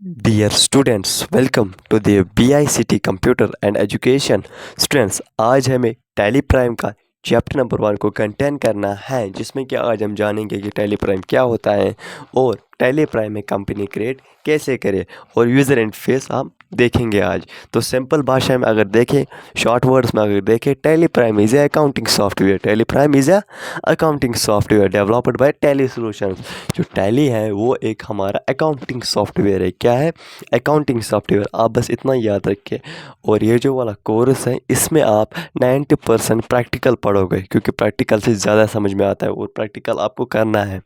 Dear students, welcome to the BICT Computer and Education. Students, आज हमें tally prime का chapter number 1 को contain करना है, जिसमें कि आज हम जानेंगे कि टैली प्राइम क्या होता है और टैली प्राइम में कंपनी क्रिएट कैसे करें और यूज़र इंटरफेस हम देखेंगे आज। तो सिंपल भाषा में अगर देखें, शॉर्ट वर्ड्स में अगर देखें, tally prime is a accounting software. Tally prime is a accounting software developed by tally solutions. जो टैली है वो एक हमारा अकाउंटिंग सॉफ्टवेयर है। क्या है? Accounting software. आप बस इतना याद रखिए। और ये जो वाला कोर्स है, इसमें आप 90% प्रैक्टिकल पढ़ोगे, क्योंकि प्रैक्टिकल से ज़्यादा समझ में आता है और प्रैक्टिकल आपको करना है।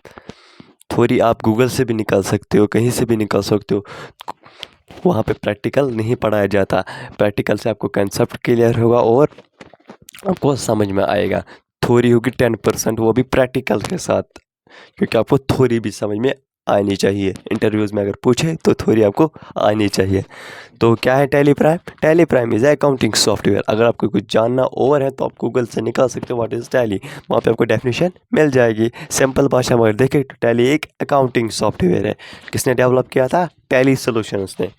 थोड़ी आप गूगल से भी निकाल सकते हो, कहीं से भी निकाल सकते हो, वहाँ पे प्रैक्टिकल नहीं पढ़ाया जाता। प्रैक्टिकल से आपको कंसेप्ट क्लियर होगा और आपको समझ में आएगा। थ्योरी होगी 10%, वो भी प्रैक्टिकल के साथ, क्योंकि आपको थ्योरी भी समझ में आनी चाहिए। इंटरव्यूज़ में अगर पूछे तो थ्योरी आपको आनी चाहिए। तो क्या है tally prime? Tally prime is accounting software. अगर आपको कुछ जानना और है तो आप गूगल से निकाल सकते हो व्हाट इज़ टैली, वहाँ पे आपको डेफिनेशन मिल जाएगी। सिंपल भाषा में अगर देखें तो टैली एक अकाउंटिंग सॉफ्टवेयर है। किसने डेवलप किया था? टैली सॉल्यूशंस ने।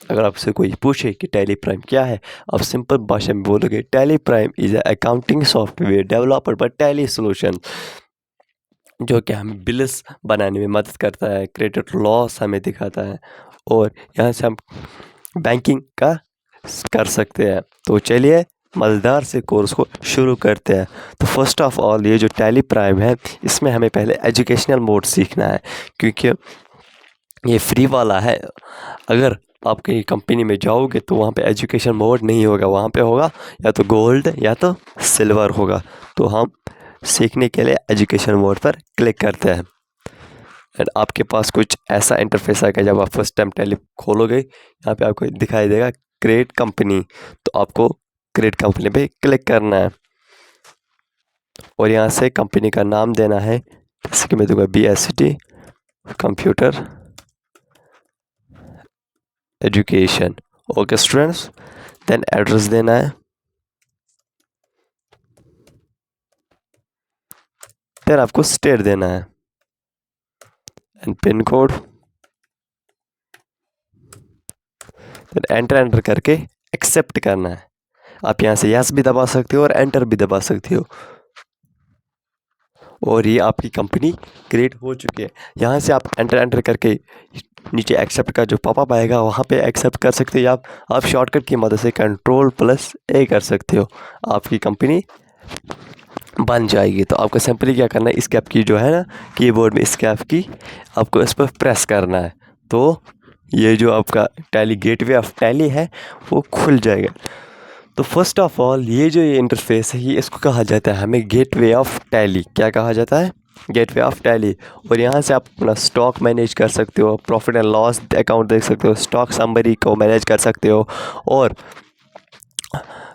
अगर आपसे कोई पूछे कि टैली प्राइम क्या है, आप सिंपल भाषा में बोलोगे tally prime is accounting software developed by tally solutions, जो कि हमें बिल्स बनाने में मदद करता है, क्रेडिट लॉस हमें दिखाता है और यहाँ से हम बैंकिंग का कर सकते हैं। तो चलिए मज़ेदार से कोर्स को शुरू करते हैं। तो फर्स्ट ऑफ ऑल, ये जो टैली प्राइम है, इसमें हमें पहले एजुकेशनल मोड सीखना है, क्योंकि ये फ्री वाला है। अगर आप कहीं कंपनी में जाओगे तो वहाँ पे एजुकेशन मोड नहीं होगा, वहाँ पे होगा या तो गोल्ड या तो सिल्वर होगा। तो हम सीखने के लिए एजुकेशन मोड पर क्लिक करते हैं एंड आपके पास कुछ ऐसा इंटरफेस आएगा। जब आप फर्स्ट टाइम टैली खोलोगे, यहाँ पे आपको दिखाई देगा क्रिएट कंपनी, तो आपको क्रिएट कंपनी पे क्लिक करना है और यहाँ से कंपनी का नाम देना है। जैसे कि मैं दूंगा BICT computer education. Okay students, then address देना है, देन आपको स्टेट देना है and pin code, then enter करके एक्सेप्ट करना है। आप यहाँ से यस भी दबा सकते हो और एंटर भी दबा सकते हो और ये आपकी कंपनी क्रिएट हो चुकी है। यहाँ से आप एंटर करके नीचे एक्सेप्ट का जो पॉपअप आएगा, वहाँ पे एक्सेप्ट कर सकते हो। आप शॉर्टकट की मदद से Ctrl+A कर सकते हो, आपकी कंपनी बन जाएगी। तो आपको सिंपली क्या करना है, इस कैप की जो है ना कीबोर्ड में, इस कैप की आपको इस पर प्रेस करना है। तो ये जो आपका टैली गेटवे ऑफ टैली है वो खुल जाएगा। तो फर्स्ट ऑफ ऑल, ये जो ये इंटरफेस है, ये इसको कहा जाता है हमें गेटवे ऑफ टैली। क्या कहा जाता है? Gateway of tally. और यहाँ से आप अपना स्टॉक मैनेज कर सकते हो, प्रॉफिट एंड लॉस अकाउंट देख सकते हो, स्टॉक समरी को मैनेज कर सकते हो और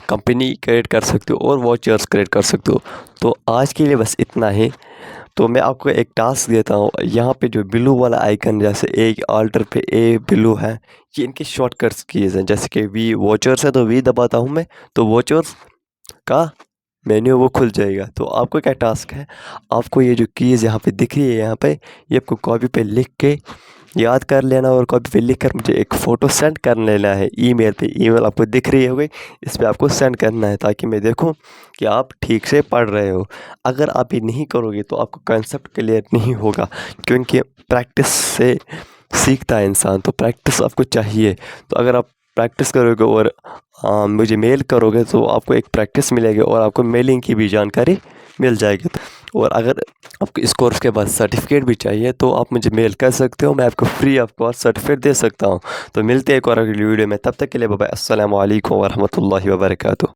कंपनी क्रिएट कर सकते हो और वॉचर्स क्रिएट कर सकते हो। तो आज के लिए बस इतना ही। तो मैं आपको एक टास्क देता हूँ। यहाँ पे जो ब्लू वाला आइकन, जैसे एक ऑल्टर पे ए ब्लू है, ये इनके शॉर्टकट्स कीज़ हैं। जैसे कि वी वॉचर्स है तो वी दबाता हूँ मैं, तो वॉचर्स का मेन्यू वो खुल जाएगा। तो आपको क्या टास्क है, आपको ये जो कीज़ यहाँ पे दिख रही है, यहाँ पे ये आपको कॉपी पे लिख के याद कर लेना और कॉपी पे लिख कर मुझे एक फ़ोटो सेंड कर लेना है ईमेल पे। ईमेल आपको दिख रही होगी, इस पे आपको सेंड करना है ताकि मैं देखूं कि आप ठीक से पढ़ रहे हो। अगर आप ये नहीं करोगे तो आपको कंसेप्ट क्लियर नहीं होगा, क्योंकि प्रैक्टिस से सीखता है इंसान। तो प्रैक्टिस आपको चाहिए। तो अगर आप प्रैक्टिस करोगे और मुझे मेल करोगे तो आपको एक प्रैक्टिस मिलेगी और आपको मेलिंग की भी जानकारी मिल जाएगी। और अगर आपको इस कोर्स के बाद सर्टिफिकेट भी चाहिए तो आप मुझे मेल कर सकते हो, मैं आपको फ्री ऑफ कॉस्ट सर्टिफिकेट दे सकता हूँ। तो मिलते हैं एक और अगली वीडियो में, तब तक के लिए बाय बाय। अस्सलामु अलैकुम वरहमतुल्लाहि वबरकातुहू।